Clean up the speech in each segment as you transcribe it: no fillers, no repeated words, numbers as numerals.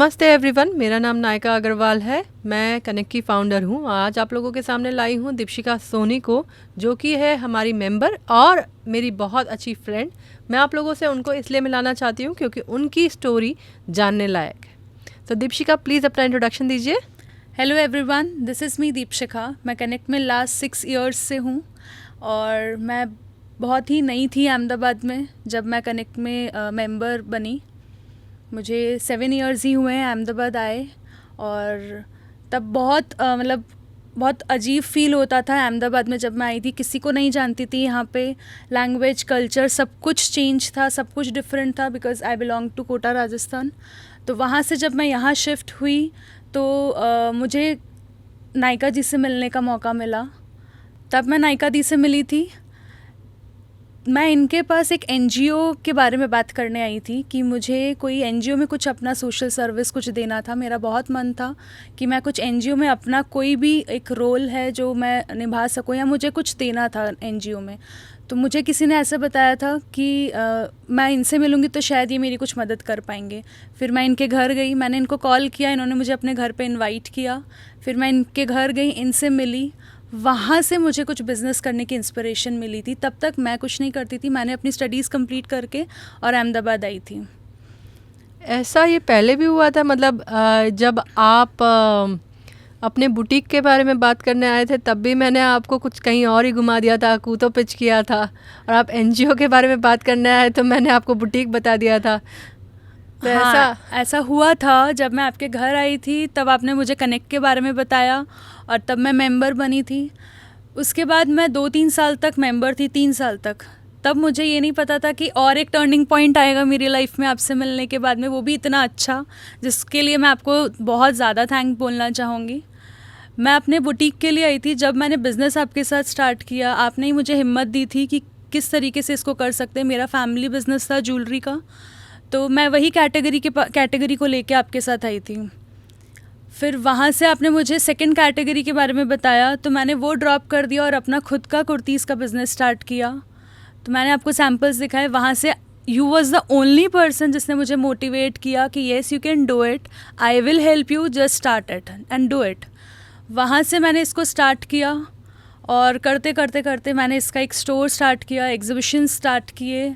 नमस्ते एवरीवन, मेरा नाम नायका अग्रवाल है। मैं कनेक्ट की फाउंडर हूँ। आज आप लोगों के सामने लाई हूँ दीपशिका सोनी को, जो कि है हमारी मेंबर और मेरी बहुत अच्छी फ्रेंड। मैं आप लोगों से उनको इसलिए मिलाना चाहती हूँ क्योंकि उनकी स्टोरी जानने लायक है। तो दीपशिका, प्लीज़ अपना इंट्रोडक्शन दीजिए। हेलो एवरीवन, दिस इज़ मी दीपशिका। मैं कनेक्ट में लास्ट 6 इयर्स से हूँ और मैं बहुत ही नई थी अहमदाबाद में जब मैं कनेक्ट में मेंबर बनी। मुझे 7 इयर्स ही हुए हैं अहमदाबाद आए और तब बहुत बहुत अजीब फील होता था अहमदाबाद में जब मैं आई थी। किसी को नहीं जानती थी यहाँ पे। लैंग्वेज, कल्चर, सब कुछ चेंज था, सब कुछ डिफरेंट था because I belong to Kota Rajasthan. तो वहाँ से जब मैं यहाँ शिफ्ट हुई तो मुझे नायका जी से मिलने का मौका मिला। तब मैं नायका दी से मिली थी। मैं इनके पास एक एनजीओ के बारे में बात करने आई थी कि मुझे कोई एनजीओ में कुछ अपना सोशल सर्विस कुछ देना था। मेरा बहुत मन था कि मैं कुछ एनजीओ में अपना कोई भी एक रोल है जो मैं निभा सकूं या मुझे कुछ देना था एनजीओ में। तो मुझे किसी ने ऐसा बताया था कि मैं इनसे मिलूँगी तो शायद ये मेरी कुछ मदद कर पाएंगे। फिर मैं इनके घर गई, मैंने इनको कॉल किया, इन्होंने मुझे अपने घर पे इनवाइट किया। फिर मैं इनके घर गई, इनसे मिली। वहाँ से मुझे कुछ बिज़नेस करने की इंस्पिरेशन मिली थी। तब तक मैं कुछ नहीं करती थी। मैंने अपनी स्टडीज़ कंप्लीट करके और अहमदाबाद आई थी। ऐसा ये पहले भी हुआ था, मतलब जब आप अपने बुटीक के बारे में बात करने आए थे तब भी मैंने आपको कुछ कहीं और ही घुमा दिया था, कूतो पिच किया था। और आप एनजीओ के बारे में बात करने आए तो मैंने आपको बुटीक बता दिया था। तो हाँ, ऐसा हुआ था। जब मैं आपके घर आई थी तब आपने मुझे कनेक्ट के बारे में बताया और तब मैं मेंबर बनी थी। उसके बाद मैं 2-3 साल तक मेंबर थी, 3 साल तक। तब मुझे ये नहीं पता था कि और एक टर्निंग पॉइंट आएगा मेरी लाइफ में आपसे मिलने के बाद में, वो भी इतना अच्छा, जिसके लिए मैं आपको बहुत ज़्यादा थैंक बोलना चाहूँगी। मैं अपने बुटीक के लिए आई थी। जब मैंने बिज़नेस आपके साथ स्टार्ट किया, आपने ही मुझे हिम्मत दी थी कि किस तरीके से इसको कर सकते हैं। मेरा फैमिली बिज़नेस था ज्वेलरी का, तो मैं वही कैटेगरी को लेके आपके साथ आई थी। फिर वहाँ से आपने मुझे सेकंड कैटेगरी के बारे में बताया तो मैंने वो ड्रॉप कर दिया और अपना खुद का कुर्तीज़ का बिज़नेस स्टार्ट किया। तो मैंने आपको सैम्पल्स दिखाए। वहाँ से you was the only person जिसने मुझे मोटिवेट किया कि yes you can do it, I will help you, just start it and do it. वहाँ से मैंने इसको स्टार्ट किया और करते करते करते मैंने इसका एक स्टोर स्टार्ट किया, एग्जीबिशन स्टार्ट किए।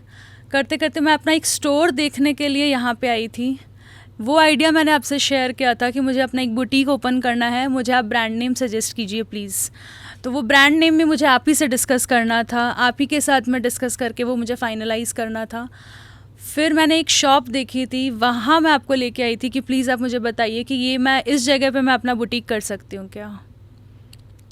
करते करते मैं अपना एक स्टोर देखने के लिए यहाँ पे आई थी। वो आइडिया मैंने आपसे शेयर किया था कि मुझे अपना एक बुटीक ओपन करना है, मुझे आप ब्रांड नेम सजेस्ट कीजिए प्लीज़। तो वो ब्रांड नेम भी मुझे आप ही से डिस्कस करना था, आप ही के साथ में डिस्कस करके वो मुझे फाइनलाइज़ करना था। फिर मैंने एक शॉप देखी थी, वहाँ मैं आपको लेके आई थी कि प्लीज़ आप मुझे बताइए कि ये मैं इस जगह पे मैं अपना बुटीक कर सकती हूँ क्या।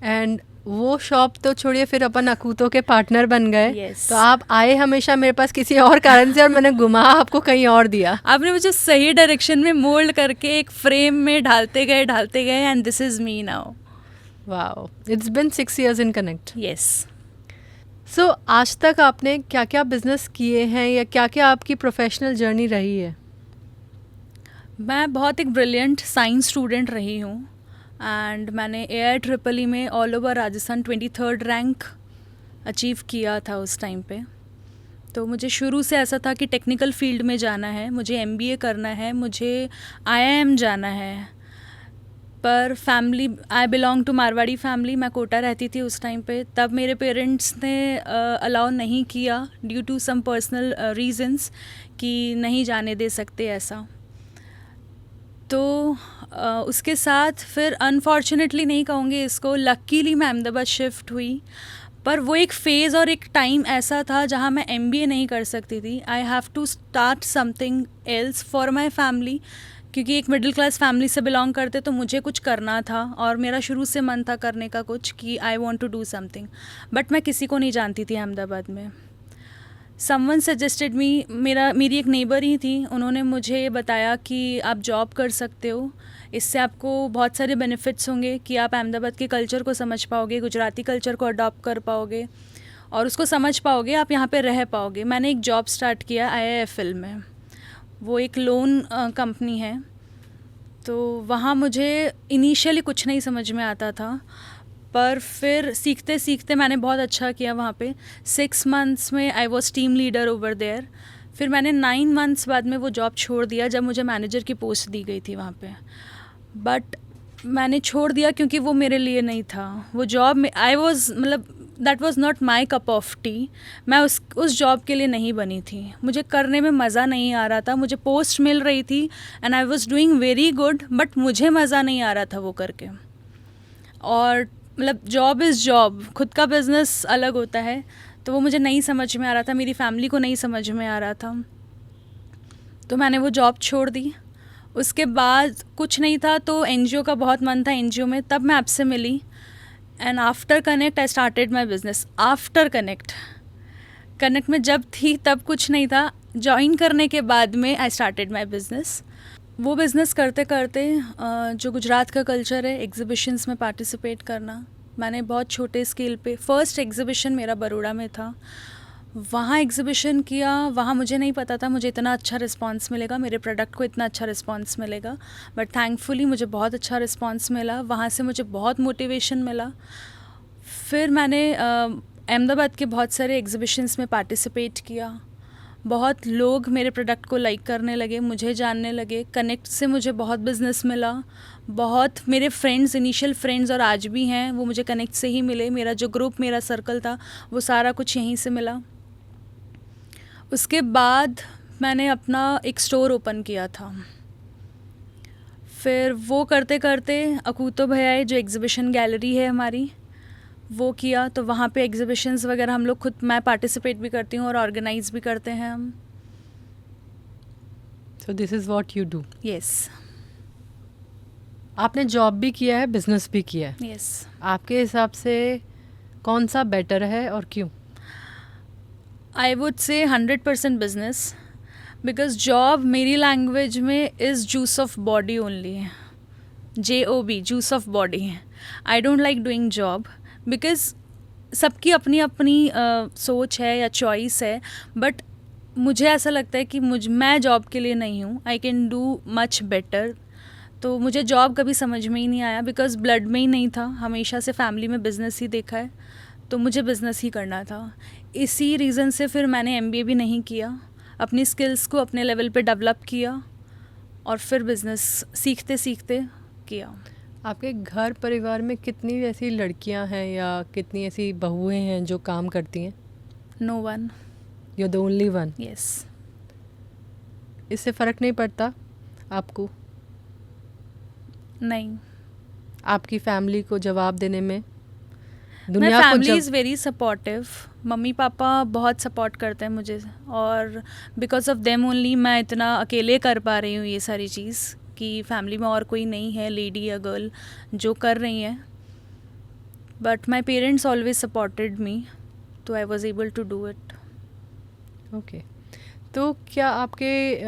एंड वो शॉप तो छोड़िए, फिर अपन अकूतो के पार्टनर बन गए। Yes. तो आप आए हमेशा मेरे पास किसी और कारण से और मैंने घुमा आपको कहीं और दिया। आपने मुझे सही डायरेक्शन में मोल्ड करके एक फ्रेम में ढालते गए and this is me now. Wow, it's been 6 years in Connect. Yes. So आज तक आपने क्या क्या बिजनेस किए हैं या क्या क्या आपकी प्रोफेशनल जर्नी रही है? मैं बहुत एक ब्रिलियंट साइंस स्टूडेंट रही हूँ एंड मैंने AIEEE में all over Rajasthan 23rd rank achieve किया था उस टाइम पे। तो मुझे शुरू से ऐसा था कि टेक्निकल फील्ड में जाना है, मुझे MBA करना है, मुझे IIM जाना है। पर family, I belong to Marwari family, मैं कोटा रहती थी उस टाइम पे। तब मेरे पेरेंट्स ने अलाउ नहीं किया due to some personal reasons कि नहीं जाने दे सकते ऐसा। तो उसके साथ फिर अनफॉर्चुनेटली नहीं कहूँगी इसको, लकीली मैं अहमदाबाद शिफ्ट हुई। पर वो एक फ़ेज़ और एक टाइम ऐसा था जहाँ मैं MBA नहीं कर सकती थी। I have to start something else for my family, क्योंकि एक मिडिल क्लास फैमिली से बिलोंग करते तो मुझे कुछ करना था और मेरा शुरू से मन था करने का कुछ कि I want to do something. But मैं किसी को नहीं जानती थी अहमदाबाद में। समवन सजेस्टेड मी, मेरी एक नेबर ही थी, उन्होंने मुझे बताया कि आप जॉब कर सकते हो, इससे आपको बहुत सारे बेनिफिट्स होंगे कि आप अहमदाबाद के कल्चर को समझ पाओगे, गुजराती कल्चर को अडॉप्ट कर पाओगे और उसको समझ पाओगे, आप यहाँ पे रह पाओगे। मैंने एक जॉब स्टार्ट किया IIFL में, वो एक लोन कंपनी है। तो वहाँ मुझे इनिशियली कुछ नहीं समझ में आता था, पर फिर सीखते सीखते मैंने बहुत अच्छा किया वहाँ पे। 6 months में I was team leader over there. फिर मैंने 9 मंथ्स बाद में वो जॉब छोड़ दिया जब मुझे मैनेजर की पोस्ट दी गई थी वहाँ पे। बट मैंने छोड़ दिया क्योंकि वो मेरे लिए नहीं था। वो जॉब में आई वॉज मतलब that was not my cup of T. मैं उस जॉब के लिए नहीं बनी थी। मुझे करने में मज़ा नहीं आ रहा था। मुझे पोस्ट मिल रही थी and I was doing very good, but मुझे मज़ा नहीं आ रहा था वो करके। और मतलब जॉब इज़ जॉब, खुद का बिज़नेस अलग होता है, तो वो मुझे नहीं समझ में आ रहा था, मेरी फैमिली को नहीं समझ में आ रहा था, तो मैंने वो जॉब छोड़ दी। उसके बाद कुछ नहीं था तो एनजीओ का बहुत मन था एनजीओ में, तब मैं आपसे मिली and after Connect I started my business. After Connect में जब थी तब कुछ नहीं था, ज्वाइन करने के बाद में आई स्टार्टेड माई बिज़नेस। वो बिज़नेस करते करते जो गुजरात का कल्चर है एग्ज़िबिशंस में पार्टिसिपेट करना, मैंने बहुत छोटे स्केल पे, फर्स्ट एग्ज़िबिशन मेरा बरोड़ा में था, वहाँ एग्ज़िबिशन किया। वहाँ मुझे नहीं पता था मुझे इतना अच्छा रिस्पांस मिलेगा, मेरे प्रोडक्ट को इतना अच्छा रिस्पांस मिलेगा, बट थैंकफुली मुझे बहुत अच्छा रिस्पांस मिला। वहाँ से मुझे बहुत मोटिवेशन मिला। फिर मैंने अहमदाबाद के बहुत सारे एग्ज़िबिशंस में पार्टिसिपेट किया। बहुत लोग मेरे प्रोडक्ट को लाइक करने लगे, मुझे जानने लगे। कनेक्ट से मुझे बहुत बिज़नेस मिला। बहुत मेरे फ्रेंड्स, इनिशियल फ्रेंड्स और आज भी हैं, वो मुझे कनेक्ट से ही मिले। मेरा जो ग्रुप, मेरा सर्कल था, वो सारा कुछ यहीं से मिला। उसके बाद मैंने अपना एक स्टोर ओपन किया था। फिर वो करते करते अकूतो भैया जो एग्ज़िबिशन गैलरी है हमारी, वो किया। तो वहाँ पे एग्ज़िबिशंस वगैरह हम लोग खुद, मैं पार्टिसिपेट भी करती हूँ और ऑर्गेनाइज भी करते हैं हम। सो this is what you do. Yes. आपने जॉब भी किया है, बिजनेस भी किया है। यस। आपके हिसाब से कौन सा बेटर है और क्यों? I would say 100% business, because job मेरी लैंग्वेज में is juice of body only है, JOB, जूस ऑफ बॉडी है। I don't like doing job because सबकी अपनी अपनी सोच है या चॉइस है, बट मुझे ऐसा लगता है कि मैं जॉब के लिए नहीं हूँ। I can do much better. तो मुझे जॉब कभी समझ में ही नहीं आया, बिकॉज ब्लड में ही नहीं था। हमेशा से फैमिली में बिज़नेस ही देखा है, तो मुझे बिज़नेस ही करना था। इसी रीज़न से फिर मैंने MBA भी नहीं किया, अपनी स्किल्स को अपने लेवल पे डेवलप किया और फिर बिज़नेस सीखते सीखते किया। आपके घर परिवार में कितनी ऐसी लड़कियां हैं या कितनी ऐसी बहुएं हैं जो काम करती हैं? No one. You are the only one. Yes. इससे फ़र्क नहीं पड़ता आपको? नहीं। आपकी फैमिली को जवाब देने में? My family is very supportive. Mummy papa बहुत सपोर्ट करते हैं मुझे, और बिकॉज ऑफ देम ओनली मैं इतना अकेले कर पा रही हूँ ये सारी चीज़, कि फैमिली में और कोई नहीं है लेडी या गर्ल जो कर रही हैं। But my parents always supported me, तो I was able to do it. Okay. तो क्या आपके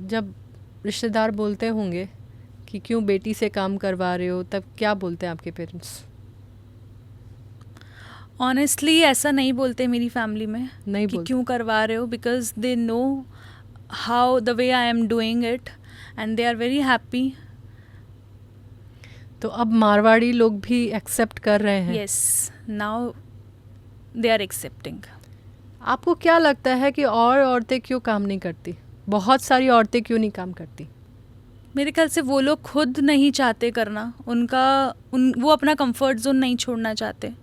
जब रिश्तेदार बोलते होंगे कि क्यों बेटी से काम करवा रहे हो, तब क्या बोलते हैं आपके पेरेंट्स? ऑनेस्टली ऐसा नहीं बोलते मेरी फैमिली में नहीं कि बोलते। क्यों करवा रहे हो, because they know how the way I am doing it and they are very happy. तो अब मारवाड़ी लोग भी एक्सेप्ट कर रहे हैं? Yes, now they are accepting. आपको क्या लगता है कि और औरतें क्यों काम नहीं करती? बहुत सारी औरतें क्यों नहीं काम करती? मेरे ख्याल से वो लोग खुद नहीं चाहते करना, वो अपना कंफर्ट जोन नहीं छोड़ना चाहते।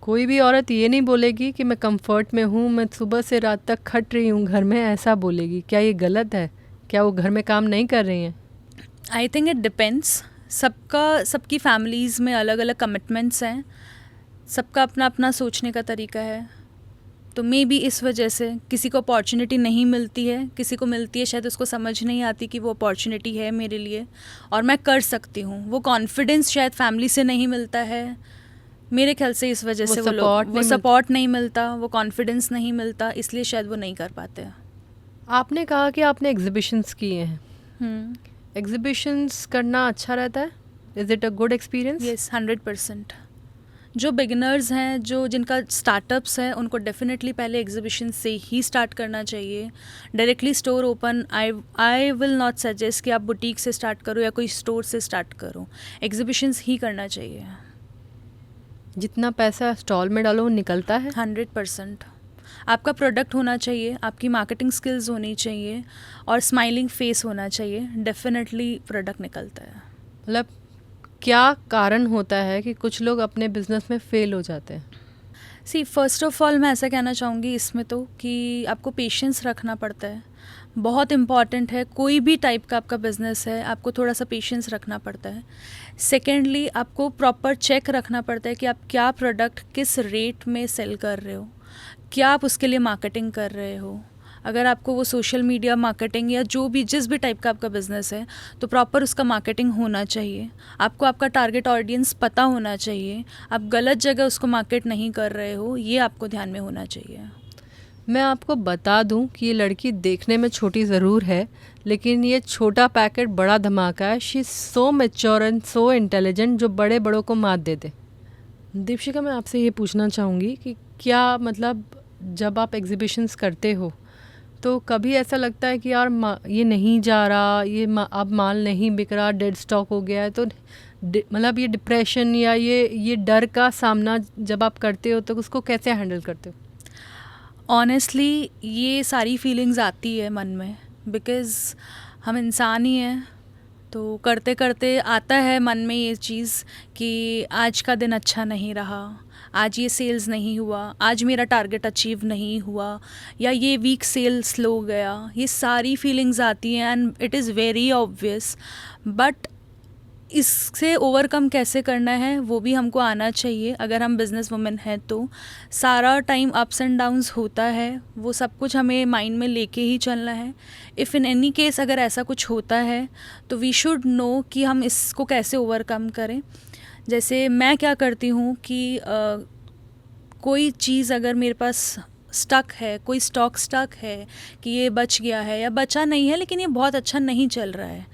कोई भी औरत ये नहीं बोलेगी कि मैं कंफर्ट में हूँ, मैं सुबह से रात तक खट रही हूँ घर में, ऐसा बोलेगी। क्या ये गलत है? क्या वो घर में काम नहीं कर रही हैं? I think it depends. सबकी फैमिलीज़ में अलग अलग कमिटमेंट्स हैं, सबका अपना अपना सोचने का तरीका है। तो मे बी इस वजह से किसी को अपॉर्चुनिटी नहीं मिलती है, किसी को मिलती है, शायद उसको समझ नहीं आती कि वो अपॉर्चुनिटी है मेरे लिए और मैं कर सकती हूँ। वो कॉन्फिडेंस शायद फैमिली से नहीं मिलता है, मेरे ख्याल से इस वजह से वो सपोर्ट नहीं मिलता, वो कॉन्फिडेंस नहीं मिलता, इसलिए शायद वो नहीं कर पाते हैं। आपने कहा कि आपने एग्जीबिशंस किए हैं। एग्जीबिशंस करना अच्छा रहता है? Is it a good experience? Yes, 100%। जो बिगिनर्स हैं, जिनका स्टार्टअप्स हैं, उनको डेफिनेटली पहले एग्जीबिशन से ही स्टार्ट करना चाहिए। Directly store open I will not suggest कि आप बुटीक से स्टार्ट करो या कोई स्टोर से स्टार्ट करो, एग्जीबिशंस ही करना चाहिए। जितना पैसा स्टॉल में डालो वो निकलता है? 100%। आपका प्रोडक्ट होना चाहिए, आपकी मार्केटिंग स्किल्स होनी चाहिए और स्माइलिंग फेस होना चाहिए, डेफिनेटली प्रोडक्ट निकलता है। मतलब क्या कारण होता है कि कुछ लोग अपने बिजनेस में फेल हो जाते हैं? सी फर्स्ट ऑफ ऑल मैं ऐसा कहना चाहूँगी इसमें तो कि आपको पेशेंस रखना पड़ता है, बहुत इम्पॉर्टेंट है। कोई भी टाइप का आपका बिज़नेस है, आपको थोड़ा सा पेशेंस रखना पड़ता है। सेकेंडली आपको प्रॉपर चेक रखना पड़ता है कि आप क्या प्रोडक्ट किस रेट में सेल कर रहे हो, क्या आप उसके लिए मार्केटिंग कर रहे हो। अगर आपको वो सोशल मीडिया मार्केटिंग या जो भी जिस भी टाइप का आपका बिज़नेस है तो प्रॉपर उसका मार्केटिंग होना चाहिए। आपको आपका टारगेट ऑडियंस पता होना चाहिए, आप गलत जगह उसको मार्केट नहीं कर रहे हो, ये आपको ध्यान में होना चाहिए। मैं आपको बता दूं कि ये लड़की देखने में छोटी ज़रूर है, लेकिन ये छोटा पैकेट बड़ा धमाका है। She is so mature and so intelligent, जो बड़े बड़ों को मात दे दे। दीपशिका, मैं आपसे ये पूछना चाहूँगी कि क्या मतलब जब आप एग्जीबिशंस करते हो तो कभी ऐसा लगता है कि यार ये नहीं जा रहा, अब माल नहीं बिक रहा, डेड स्टॉक हो गया है, तो मतलब ये डिप्रेशन या ये डर का सामना जब आप करते हो तो उसको कैसे हैंडल करते हो? ऑनेस्टली ये सारी फीलिंग्स आती है मन में, बिकॉज़ हम इंसान ही हैं, तो करते करते आता है मन में ये चीज़ कि आज का दिन अच्छा नहीं रहा, आज ये सेल्स नहीं हुआ, आज मेरा टारगेट अचीव नहीं हुआ, या ये वीक सेल स्लो गया। ये सारी फीलिंग्स आती हैं and it is very obvious, but इससे ओवरकम कैसे करना है वो भी हमको आना चाहिए। अगर हम बिज़नेस वुमेन हैं तो सारा टाइम अप्स एंड डाउन्स होता है, वो सब कुछ हमें माइंड में लेके ही चलना है। इफ़ इन एनी केस अगर ऐसा कुछ होता है तो वी शुड नो कि हम इसको कैसे ओवरकम करें। जैसे मैं क्या करती हूँ कि कोई चीज़ अगर मेरे पास स्टक है, कोई स्टॉक स्टक है कि ये बच गया है या बचा नहीं है लेकिन ये बहुत अच्छा नहीं चल रहा है,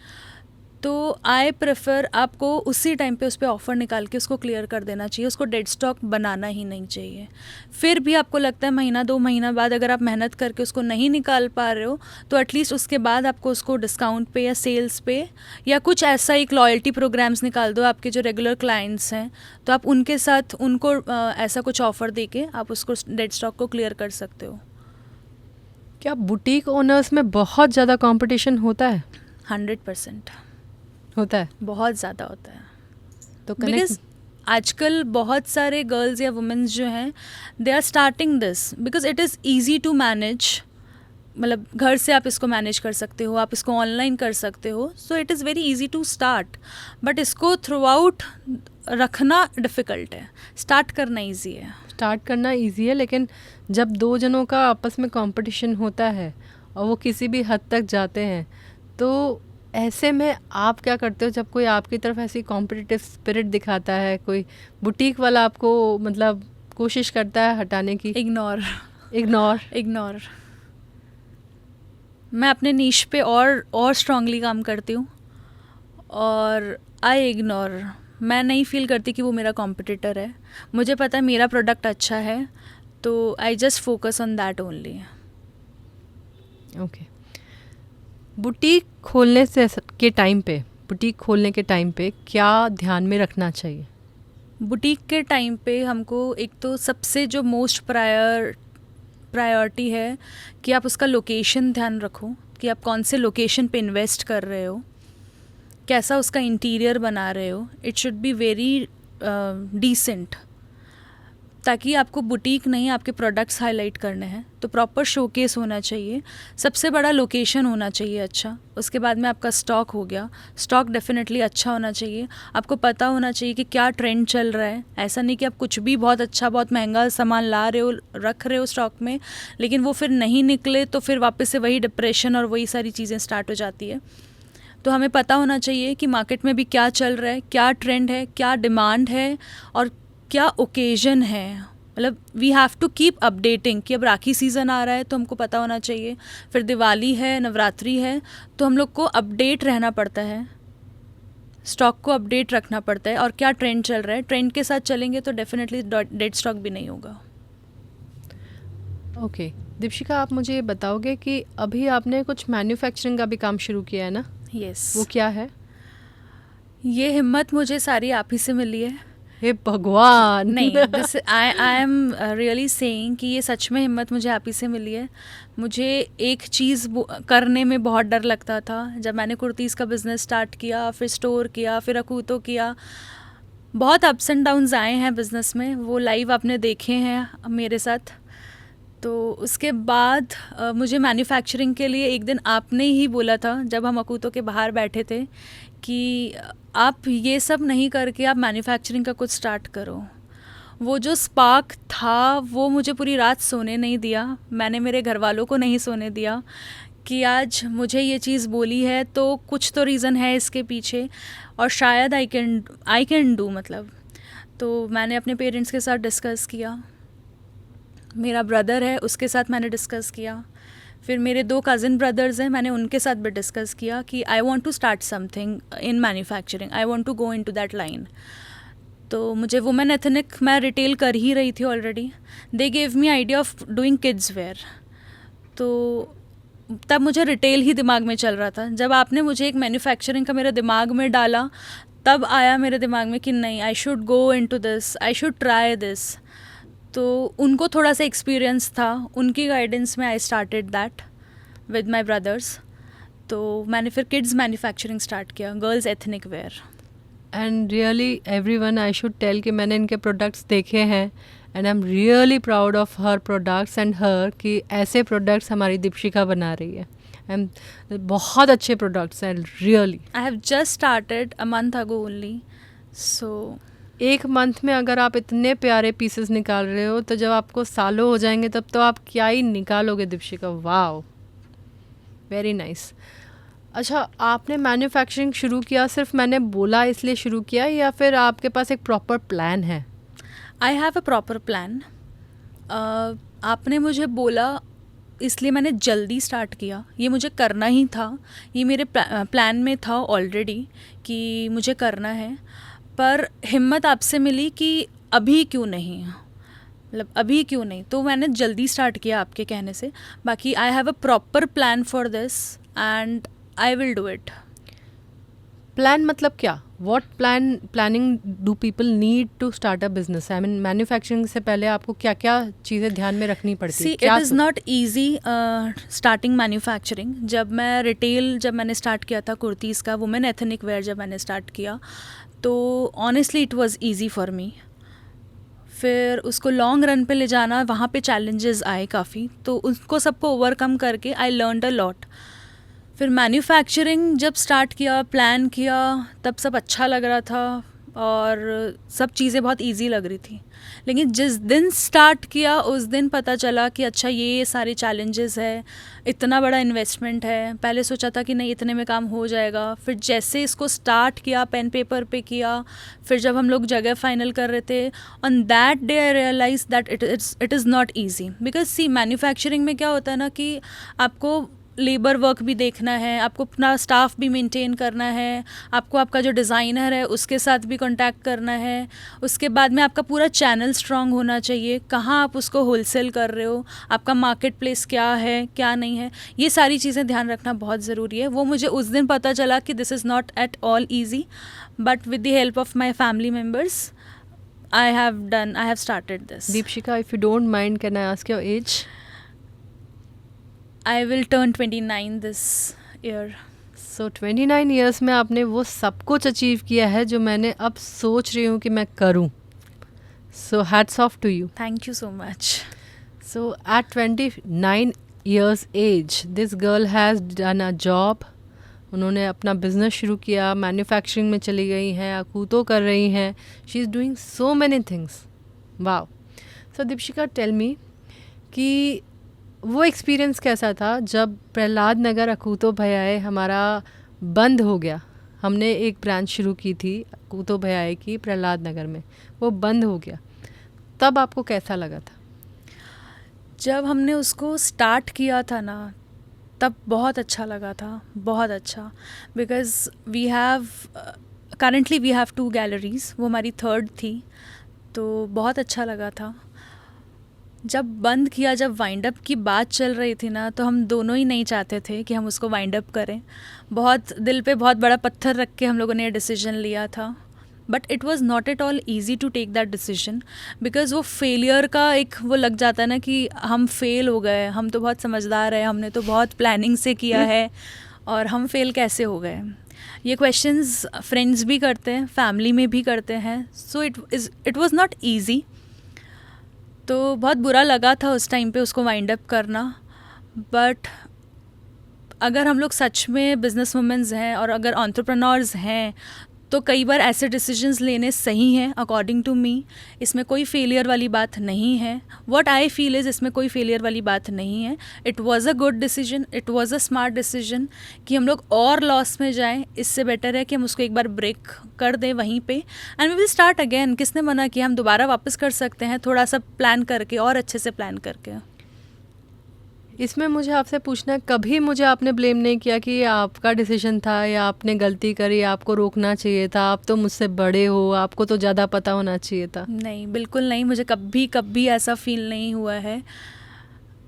तो आई प्रेफर आपको उसी टाइम पे उस पर ऑफ़र निकाल के उसको क्लियर कर देना चाहिए। उसको डेड स्टॉक बनाना ही नहीं चाहिए। फिर भी आपको लगता है महीना 2 महीना बाद अगर आप मेहनत करके उसको नहीं निकाल पा रहे हो तो एटलीस्ट उसके बाद आपको उसको डिस्काउंट पे या सेल्स पे या कुछ ऐसा एक लॉयल्टी प्रोग्राम्स निकाल दो। आपके जो रेगुलर क्लाइंट्स हैं तो आप उनके साथ उनको ऐसा कुछ ऑफ़र दे के आप उसको डेड स्टॉक को क्लियर कर सकते हो। क्या बुटीक ओनर्स में बहुत ज़्यादा कंपटीशन होता है? 100% होता है, बहुत ज़्यादा होता है। तो बिकॉज आजकल बहुत सारे गर्ल्स या वुमेन्स जो हैं they are starting this because it is easy to manage. मतलब घर से आप इसको मैनेज कर सकते हो, आप इसको ऑनलाइन कर सकते हो, so it is very easy to start. But इसको थ्रू आउट रखना डिफ़िकल्ट है, स्टार्ट करना ईजी है। स्टार्ट करना इजी है, लेकिन जब 2 जनों का आपस में कंपटीशन होता है और वो किसी भी हद तक जाते हैं, तो ऐसे में आप क्या करते हो जब कोई आपकी तरफ ऐसी कॉम्पिटिटिव स्पिरिट दिखाता है, कोई बुटीक वाला आपको मतलब कोशिश करता है हटाने की? इग्नोर। मैं अपने नीश पे और स्ट्रांगली काम करती हूँ और आई इग्नोर। मैं नहीं फील करती कि वो मेरा कॉम्पिटिटर है। मुझे पता है मेरा प्रोडक्ट अच्छा है, तो I just focus on that only. Okay. Boutique खोलने के टाइम पे क्या ध्यान में रखना चाहिए? बुटीक के टाइम पे हमको एक तो सबसे जो मोस्ट प्रायोरिटी है कि आप उसका लोकेशन ध्यान रखो कि आप कौन से लोकेशन पे इन्वेस्ट कर रहे हो, कैसा उसका इंटीरियर बना रहे हो। It should be very decent, ताकि आपको बुटीक नहीं आपके प्रोडक्ट्स हाईलाइट करने हैं तो प्रॉपर शोकेस होना चाहिए। सबसे बड़ा लोकेशन होना चाहिए अच्छा। उसके बाद में आपका स्टॉक हो गया, स्टॉक डेफिनेटली अच्छा होना चाहिए। आपको पता होना चाहिए कि क्या ट्रेंड चल रहा है। ऐसा नहीं कि आप कुछ भी बहुत अच्छा बहुत महंगा सामान ला रहे हो, रख रहे हो स्टॉक में, लेकिन वो फिर नहीं निकले तो फिर वापस से वही डिप्रेशन और वही सारी चीज़ें स्टार्ट हो जाती है। तो हमें पता होना चाहिए कि मार्केट में भी क्या चल रहा है, क्या ट्रेंड है, क्या डिमांड है और क्या ओकेजन है। मतलब we have to keep updating कि अब राखी सीज़न आ रहा है तो हमको पता होना चाहिए, फिर दिवाली है, नवरात्रि है, तो हम लोग को अपडेट रहना पड़ता है, स्टॉक को अपडेट रखना पड़ता है और क्या ट्रेंड चल रहा है। ट्रेंड के साथ चलेंगे तो डेफिनेटली डेड स्टॉक भी नहीं होगा। ओके दीपशिका, आप मुझे ये बताओगे कि अभी आपने कुछ मैन्युफैक्चरिंग का भी काम शुरू किया है ना? यस। वो क्या है? ये हिम्मत मुझे सारी आप ही से मिली है हे भगवान। नहीं, this I am really saying कि ये सच में हिम्मत मुझे आप ही से मिली है। मुझे एक चीज़ करने में बहुत डर लगता था। जब मैंने कुर्तीज़ का बिज़नेस स्टार्ट किया, फिर स्टोर किया, फिर अकूतो किया, बहुत अप्स एंड डाउन्स आए हैं बिज़नेस में, वो लाइव आपने देखे हैं मेरे साथ। तो उसके बाद मुझे मैन्युफैक्चरिंग के लिए एक दिन आपने ही बोला था, जब हम अकूतो के बाहर बैठे थे, कि आप ये सब नहीं करके आप मैन्युफैक्चरिंग का कुछ स्टार्ट करो। वो जो स्पार्क था वो मुझे पूरी रात सोने नहीं दिया, मैंने मेरे घर वालों को नहीं सोने दिया कि आज मुझे ये चीज़ बोली है तो कुछ तो रीज़न है इसके पीछे, और शायद आई कैन डू, मतलब। तो मैंने अपने पेरेंट्स के साथ डिस्कस किया, मेरा ब्रदर है उसके साथ मैंने डिस्कस किया, फिर मेरे 2 कज़न ब्रदर्स हैं, मैंने उनके साथ भी डिस्कस किया कि I want to start something in manufacturing, I want to go into that line. तो मुझे वुमेन एथनिक, मैं रिटेल कर ही रही थी already, they gave me idea of doing kids where. तो तब मुझे रिटेल ही दिमाग में चल रहा था। जब आपने मुझे एक मैन्युफैक्चरिंग का मेरे दिमाग में डाला, तब आया मेरे दिमाग में कि नहीं, I should go into this, I should try this. तो उनको थोड़ा सा एक्सपीरियंस था, उनकी गाइडेंस में I started that with my brothers. तो मैंने फिर किड्स मैन्युफैक्चरिंग स्टार्ट किया, girls ethnic wear. And really everyone, I should tell कि मैंने इनके प्रोडक्ट्स देखे हैं and I am really proud of her products and her कि ऐसे प्रोडक्ट्स हमारी दीपशिका बना रही है। एंड बहुत अच्छे प्रोडक्ट्स हैं really. I have just started a month ago only. So एक मंथ में अगर आप इतने प्यारे पीसेस निकाल रहे हो, तो जब आपको सालों हो जाएंगे तब तो आप क्या ही निकालोगे दीपशिका। Wow, very nice. अच्छा, आपने मैन्युफैक्चरिंग शुरू किया सिर्फ मैंने बोला इसलिए शुरू किया, या फिर आपके पास एक प्रॉपर प्लान है? आई हैव अ प्रॉपर प्लान। आपने मुझे बोला इसलिए मैंने जल्दी स्टार्ट किया, ये मुझे करना ही था, ये मेरे प्लान में था ऑलरेडी कि मुझे करना है। पर हिम्मत आपसे मिली कि अभी क्यों नहीं, मतलब अभी क्यों नहीं, तो मैंने जल्दी स्टार्ट किया आपके कहने से। बाकी I have a proper plan for this and I will do it. Plan मतलब क्या? What planning do people need to start a business? I mean manufacturing से पहले आपको क्या क्या चीज़ें ध्यान में रखनी पड़ती है? It is not easy starting manufacturing. जब मैं रिटेल, जब मैंने स्टार्ट किया था कुर्तीज़ का, वुमेन एथनिक वेयर जब मैंने स्टार्ट किया, तो honestly it was easy for me. फिर उसको लॉन्ग रन पे ले जाना, वहाँ पे चैलेंजेस आए काफ़ी, तो उसको सबको ओवरकम करके आई लर्नड अ लॉट। फिर मैन्युफैक्चरिंग जब स्टार्ट किया, प्लान किया, तब सब अच्छा लग रहा था और सब चीज़ें बहुत इजी लग रही थी। लेकिन जिस दिन स्टार्ट किया उस दिन पता चला कि अच्छा ये सारे चैलेंजेस है, इतना बड़ा इन्वेस्टमेंट है। पहले सोचा था कि नहीं इतने में काम हो जाएगा, फिर जैसे इसको स्टार्ट किया, पेन पेपर पे किया, फिर जब हम लोग जगह फाइनल कर रहे थे, on that day I realise that it is not easy. Because see manufacturing में क्या होता है ना कि आपको लेबर वर्क भी देखना है, आपको अपना स्टाफ भी मेंटेन करना है, आपको आपका जो डिज़ाइनर है उसके साथ भी कांटेक्ट करना है, उसके बाद में आपका पूरा चैनल स्ट्रांग होना चाहिए, कहाँ आप उसको होलसेल कर रहे हो, आपका मार्केट प्लेस क्या है क्या नहीं है, ये सारी चीज़ें ध्यान रखना बहुत ज़रूरी है। वो मुझे उस दिन पता चला कि this is not at all easy, but with the help of my family members I have started this. Deepshika, if you don't mind, can I ask your age? I will turn 29 this year. So 29 years में आपने वो सब कुछ achieve किया है जो मैंने अब सोच रही हूँ कि मैं करूँ. So hats off to you. Thank you so much. So at 29 years age, this girl has done a job. उन्होंने अपना बिज़नेस शुरू किया, मैन्युफैक्चरिंग में चली गई हैं, अकूतो कर रही हैं. She is doing so many things. Wow. So Deepshikha, tell me कि वो एक्सपीरियंस कैसा था जब प्रहलाद नगर अकूतो भयाए हमारा बंद हो गया. हमने एक ब्रांच शुरू की थी अकूतो भयाए की प्रहलाद नगर में, वो बंद हो गया. तब आपको कैसा लगा था? जब हमने उसको स्टार्ट किया था ना, तब बहुत अच्छा लगा था, बहुत अच्छा. Because we have currently we have 2 galleries, वो हमारी 3rd थी, तो बहुत अच्छा लगा था. जब बंद किया, जब वाइंड अप की बात चल रही थी ना, तो हम दोनों ही नहीं चाहते थे कि हम उसको वाइंड अप करें. बहुत दिल पे बहुत बड़ा पत्थर रख के हम लोगों ने ये डिसीजन लिया था. But it was not at all easy to take that decision, because वो फेलियर का एक वो लग जाता है ना कि हम फेल हो गए, हम तो बहुत समझदार है, हमने तो बहुत प्लानिंग से किया है और हम फेल कैसे हो गए। ये क्वेश्चंस फ्रेंड्स भी करते हैं, फैमिली में भी करते हैं। So it was not easy. तो बहुत बुरा लगा था उस टाइम पे उसको वाइंड अप करना। बट अगर हम लोग सच में बिजनेस वुमेन्स हैं और अगर एंटरप्रेन्योर्स हैं तो कई बार ऐसे डिसीजंस लेने सही हैं अकॉर्डिंग टू मी। इसमें कोई फेलियर वाली बात नहीं है। व्हाट आई फील इज़ इसमें कोई फेलियर वाली बात नहीं है। It was a good decision, it was a smart decision कि हम लोग और लॉस में जाएं, इससे बेटर है कि हम उसको एक बार ब्रेक कर दें वहीं पे and we will start again. किसने मना किया, हम दोबारा वापस कर सकते हैं थोड़ा सा प्लान करके और अच्छे से प्लान करके। इसमें मुझे आपसे पूछना है, कभी मुझे आपने ब्लेम नहीं किया कि ये आपका डिसीजन था या आपने गलती करी, आपको रोकना चाहिए था, आप तो मुझसे बड़े हो, आपको तो ज़्यादा पता होना चाहिए था? नहीं, बिल्कुल नहीं, मुझे कभी ऐसा फील नहीं हुआ है।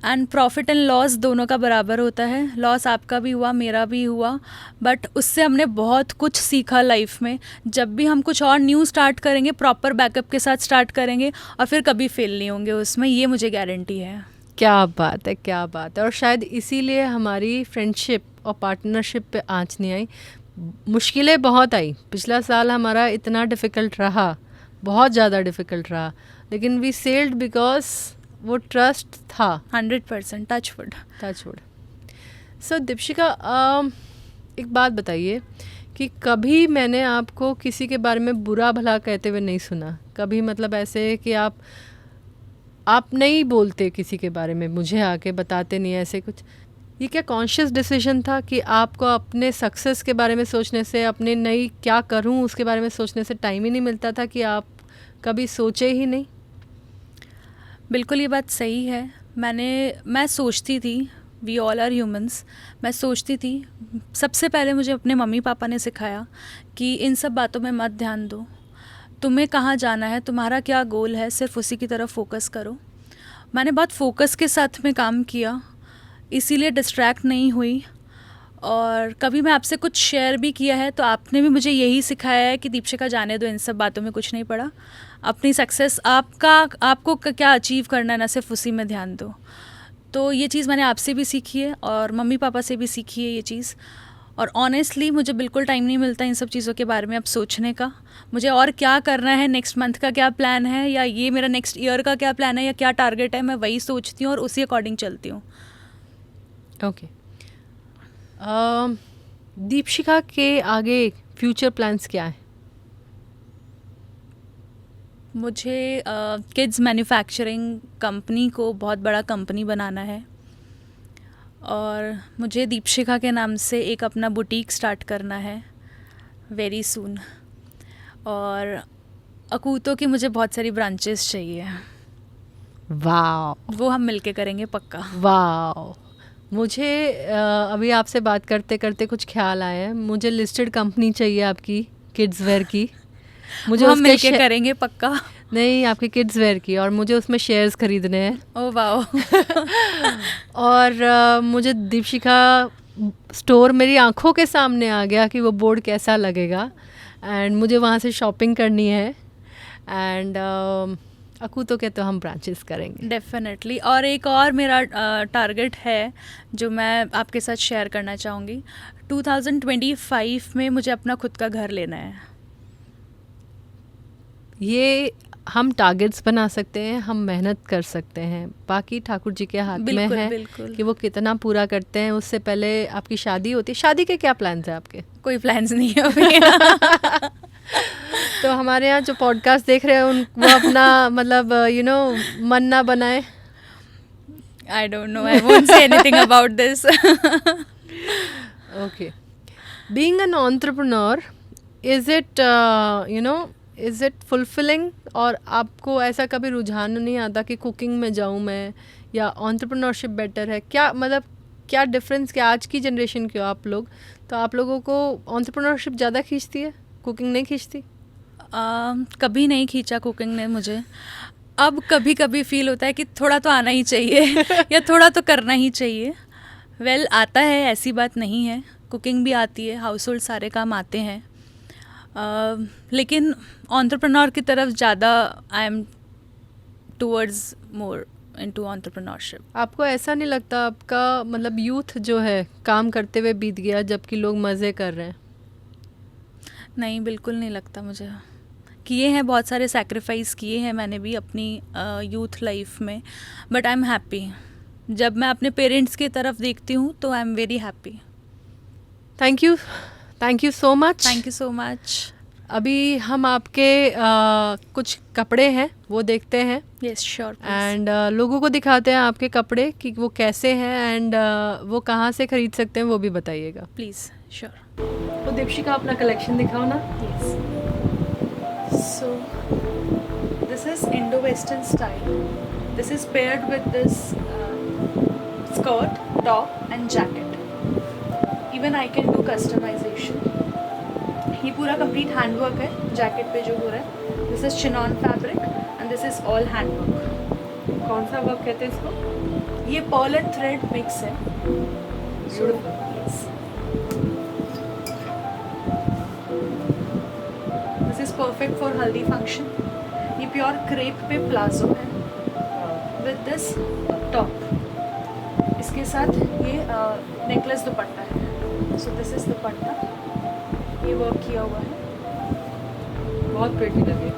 एंड प्रॉफिट एंड लॉस दोनों का बराबर होता है। लॉस आपका भी हुआ, मेरा भी हुआ, बट उससे हमने बहुत कुछ सीखा लाइफ में। जब भी हम कुछ और न्यू स्टार्ट करेंगे, प्रॉपर बैकअप के साथ स्टार्ट करेंगे और फिर कभी फेल नहीं होंगे उसमें, ये मुझे गारंटी है। क्या बात है, क्या बात है। और शायद इसीलिए हमारी फ्रेंडशिप और पार्टनरशिप पे आँच नहीं आई। मुश्किलें बहुत आई, पिछला साल हमारा इतना डिफ़िकल्ट रहा, बहुत ज़्यादा डिफ़िकल्ट रहा, लेकिन वी सेल्ड बिकॉज वो ट्रस्ट था। 100% टचवुड। सो दीपशिका, एक बात बताइए कि कभी मैंने आपको किसी के बारे में बुरा भला कहते हुए नहीं सुना। कभी मतलब ऐसे कि आप नहीं बोलते किसी के बारे में, मुझे आके बताते नहीं ऐसे कुछ। ये क्या कॉन्शियस डिसीजन था कि आपको अपने सक्सेस के बारे में सोचने से, अपने नई क्या करूं उसके बारे में सोचने से टाइम ही नहीं मिलता था कि आप कभी सोचे ही नहीं? बिल्कुल, ये बात सही है। मैं सोचती थी, वी ऑल आर ह्यूमंस, मैं सोचती थी। सबसे पहले मुझे अपने मम्मी पापा ने सिखाया कि इन सब बातों में मत ध्यान दो, तुम्हें कहाँ जाना है, तुम्हारा क्या गोल है, सिर्फ उसी की तरफ फोकस करो। मैंने बहुत फोकस के साथ में काम किया, इसीलिए डिस्ट्रैक्ट नहीं हुई। और कभी मैं आपसे कुछ शेयर भी किया है तो आपने भी मुझे यही सिखाया है कि दीपशिका जाने दो, इन सब बातों में कुछ नहीं पड़ा। अपनी सक्सेस आपको क्या अचीव करना है ना, सिर्फ उसी में ध्यान दो। तो ये चीज़ मैंने आपसे भी सीखी है और मम्मी पापा से भी सीखी है ये चीज़। और ऑनेस्टली मुझे बिल्कुल टाइम नहीं मिलता इन सब चीज़ों के बारे में अब सोचने का। मुझे और क्या करना है, नेक्स्ट मंथ का क्या प्लान है, या ये मेरा नेक्स्ट ईयर का क्या प्लान है, या क्या टारगेट है, मैं वही सोचती हूँ और उसी अकॉर्डिंग चलती हूँ। ओके। दीपशिका के आगे फ्यूचर प्लान्स क्या है? मुझे किड्स मैन्युफैक्चरिंग कंपनी को बहुत बड़ा कंपनी बनाना है और मुझे दीपशिका के नाम से एक अपना बुटीक स्टार्ट करना है वेरी सून। और अकूतो की मुझे बहुत सारी ब्रांचेस चाहिए। वाह, वो हम मिलके करेंगे पक्का। वाह। मुझे अभी आपसे बात करते करते कुछ ख्याल आया है। मुझे लिस्टेड कंपनी चाहिए आपकी किड्स वेयर की। मुझे हम मिलके करेंगे पक्का। नहीं, आपके किड्स वेयर की, और मुझे उसमें शेयर्स खरीदने हैं। ओह वाह। और मुझे दीपशिका स्टोर मेरी आंखों के सामने आ गया कि वो बोर्ड कैसा लगेगा, एंड मुझे वहाँ से शॉपिंग करनी है। एंड अकूतो के तो हम ब्रांचेस करेंगे डेफिनेटली। और एक और मेरा टारगेट है जो मैं आपके साथ शेयर करना चाहूँगी। 2025 में मुझे अपना खुद का घर लेना है। ये हम टारगेट्स बना सकते हैं, हम मेहनत कर सकते हैं, बाकी ठाकुर जी के हाथ में है कि वो कितना पूरा करते हैं। उससे पहले आपकी शादी होती है। शादी के क्या प्लान्स हैं आपके? कोई प्लान्स नहीं है अभी। तो हमारे यहाँ जो पॉडकास्ट देख रहे हैं वो अपना मतलब मन ना बनाए। I don't know, I won't say anything about this. Okay. Being an entrepreneur, is it fulfilling? और आपको ऐसा कभी रुझान नहीं आता कि कुकिंग में जाऊँ मैं, या एंटरप्रेन्योरशिप बेटर है? क्या मतलब क्या डिफरेंस, क्या आज की जनरेशन के हो आप लोग, तो आप लोगों को एंटरप्रेन्योरशिप ज़्यादा खींचती है, कुकिंग नहीं खींचती? कभी नहीं खींचा कुकिंग ने मुझे। अब कभी कभी फील होता है कि थोड़ा तो आना ही चाहिए या थोड़ा तो करना ही चाहिए। वेल, आता है, ऐसी बात नहीं है, कुकिंग भी आती है, हाउस होल्ड सारे काम आते हैं। लेकिन एंटरप्रेन्योर की तरफ ज़्यादा I am towards more into entrepreneurship. आपको ऐसा नहीं लगता आपका मतलब यूथ जो है काम करते हुए बीत गया जबकि लोग मज़े कर रहे हैं? नहीं, बिल्कुल नहीं लगता मुझे। किए हैं बहुत सारे सैक्रिफाइस किए हैं मैंने भी अपनी यूथ लाइफ में, बट आई एम हैप्पी। जब मैं अपने पेरेंट्स की तरफ देखती हूँ तो I am very happy. Thank you so much. Thank you so much. अभी हम आपके कुछ कपड़े हैं वो देखते हैं यस श्योर। एंड लोगों को दिखाते हैं आपके कपड़े कि वो कैसे हैं एंड वो कहाँ से खरीद सकते हैं वो भी बताइएगा प्लीज़ श्योर। तो दीपशिका अपना कलेक्शन दिखाओ ना। Yes. So this is Indo-Western style. This is paired with this skirt, top and jacket. Even I can do customization. ये पूरा complete handwork है जैकेट पे जो हो रहा है। This is chinon fabric and this is all handwork. कौन सा वर्क कहते हैं इसको? ये pearl and thread mix है। So, yes. This is perfect for हल्दी फंक्शन। ये प्योर क्रेप पे प्लाजो है विद दिस टॉप। इसके साथ ये नेकलेस दुपट्टा है। सो दिस इज दुपट्टा, ये वर्क किया हुआ है, बहुत प्रिटी लगे।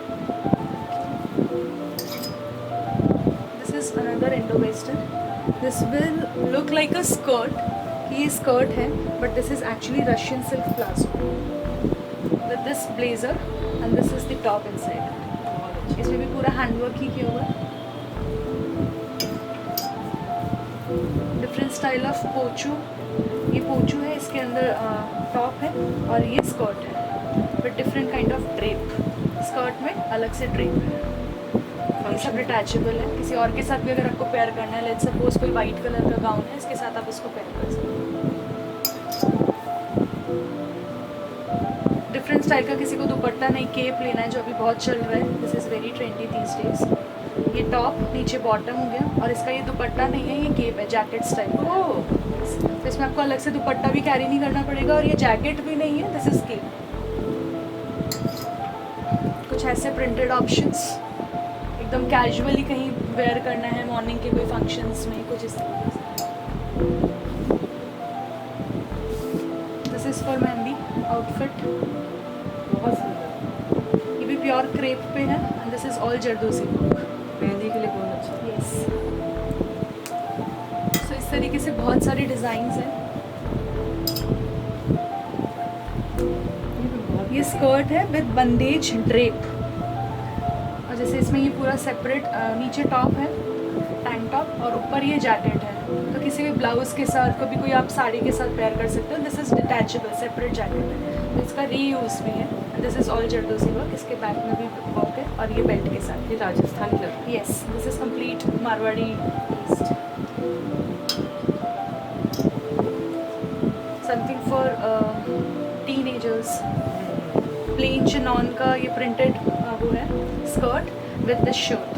This is another Indo western. This will look like a skirt. ये स्कर्ट है but this is actually Russian silk palazzo with this blazer and this is the top inside. इसमें भी पूरा हैंडवर्क ही किया हुआ है। डिफरेंट स्टाइल ऑफ पोचू। ये पोचू है, इसके अंदर टॉप है और ये स्कर्ट है but different kind of drape. Skirt में अलग से ड्रेप है। ये सब डिटैचेबल है। किसी और के साथ भी अगर आपको पेयर करना है, लेट्स सपोज कोई वाइट कलर का गाउन है, इसके साथ आप उसको पेयर कर सकते हैं। डिफरेंट स्टाइल का किसी को दुपट्टा नहीं, केप लेना है जो अभी बहुत चल रहा है। This is very trendy these days. ये टॉप नीचे बॉटम हो गया और इसका ये दुपट्टा नहीं है, ये केप है जैकेट स्टाइल। तो इसमें आपको अलग से दुपट्टा भी कैरी नहीं करना पड़ेगा और ये जैकेट भी नहीं है, दिस इज केप। कुछ ऐसे प्रिंटेड ऑप्शंस, एकदम कैजुअली कहीं वेयर करना है, मॉर्निंग के कोई फंक्शंस में, कुछ इस तरीके से। This is for mehndi outfit. बहुत सुंदर। ये भी प्योर क्रेप पे है and this is all zardozi work. Mehndi के लिए बहुत अच्छा। यस। सो इस तरीके से बहुत सारे डिज़ाइंस हैं। ये स्कर्ट है विद बंदेज ड्रेप और जैसे इसमें ये पूरा सेपरेट नीचे टॉप है, टैंक टॉप, और ऊपर ये जैकेट है। तो किसी भी ब्लाउज के साथ, कभी कोई आप साड़ी के साथ पेयर कर सकते हो। This is detachable separate jacket है, तो इसका रीयूज भी है। This is all zardozi work. इसके बैक में भी वर्क है और ये बेल्ट के साथ। ये राजस्थान का। Yes, this is complete Marwari taste. Something for teenagers. Plain chinon का ये प्रिंटेड वो है skirt with this shirt.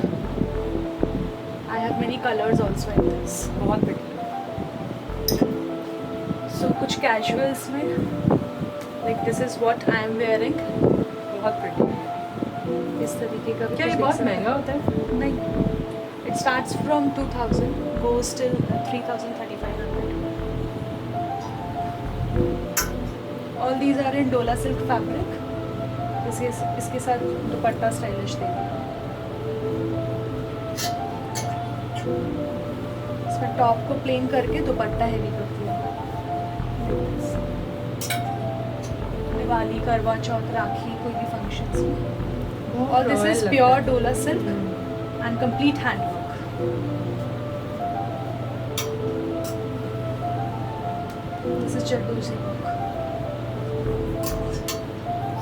I have many colours also in this. बहुत प्रिटी। सो कुछ कैजुअल्स में, like this is what I am wearing. बहुत pretty. इस तरीके का भी क्या ये कुछ बहुत देख सकते महंगा होता है? हैं। नहीं, it starts from 2000 goes till 3000 3500. All these are in डोला सिल्क फैब्रिक। इसके साथ दुपट्टा स्टाइलिश देगा। इसमें टॉप को प्लेन करके दुपट्टा हैवी करती है। दिवाली, करवा चौथ, राखी, कोई भी फंक्शंस में। और दिस इज प्योर डोला silk and complete handwork. This is Jardozzi work.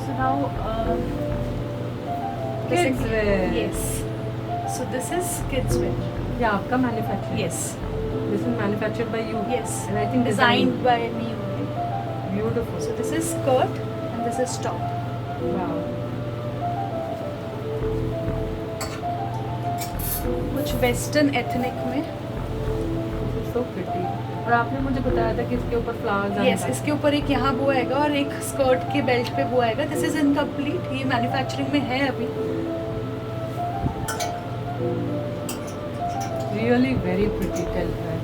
So now, Kids wear. Yes. So this is kids wear. ये आपका manufacture? Yes. This is manufactured by you. Yes. And I think Designed by me only. Beautiful. So this is skirt and this is top. Wow. कुछ western ethnic में। So pretty. और आपने मुझे बताया था कि इसके ऊपर फ्लावर्स यस, इसके ऊपर एक यहाँ वो आएगा और एक स्कर्ट के बेल्ट पे वो आएगा। दिस इज़ इनकम्प्लीट, ये मैन्युफैक्चरिंग में है अभी। Really very pretty,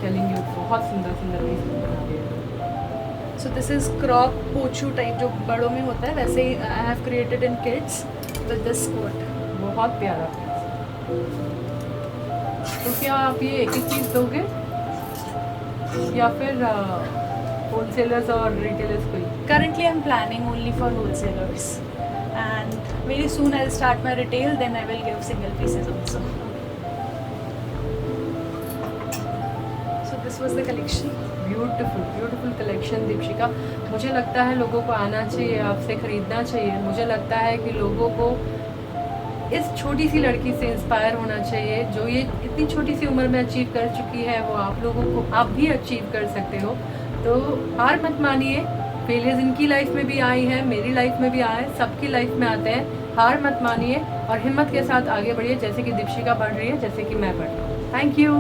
telling you, बहुत सुंदर सुंदर पीस बना दिए। So this is crop poncho type जो बड़ों में होता है, वैसे ही I have created in kids with this skirt. बहुत प्यारा पीस। तो क्या आप ये एक ही चीज़ दोगे या फिर होलसेलर्स और रिटेलर्स को ही? Currently I'm planning only for wholesalers, and very soon I'll start my retail, then I will give single pieces also. So this was the collection. Beautiful beautiful collection Deepshikha. मुझे लगता है लोगों को आना चाहिए, आपसे ख़रीदना चाहिए। मुझे लगता है कि लोगों को इस छोटी सी लड़की से इंस्पायर होना चाहिए जो ये इतनी छोटी सी उम्र में अचीव कर चुकी है। वो आप लोगों को, आप भी अचीव कर सकते हो। तो हार मत मानिए, फेलियर्स इनकी लाइफ में भी आई है, मेरी लाइफ में भी आए, सबकी लाइफ में आते हैं। हार मत मानिए और हिम्मत के साथ आगे बढ़िए, जैसे कि दीपशिका बढ़ रही है, जैसे कि मैं बढ़ रही हूँ। Thank you.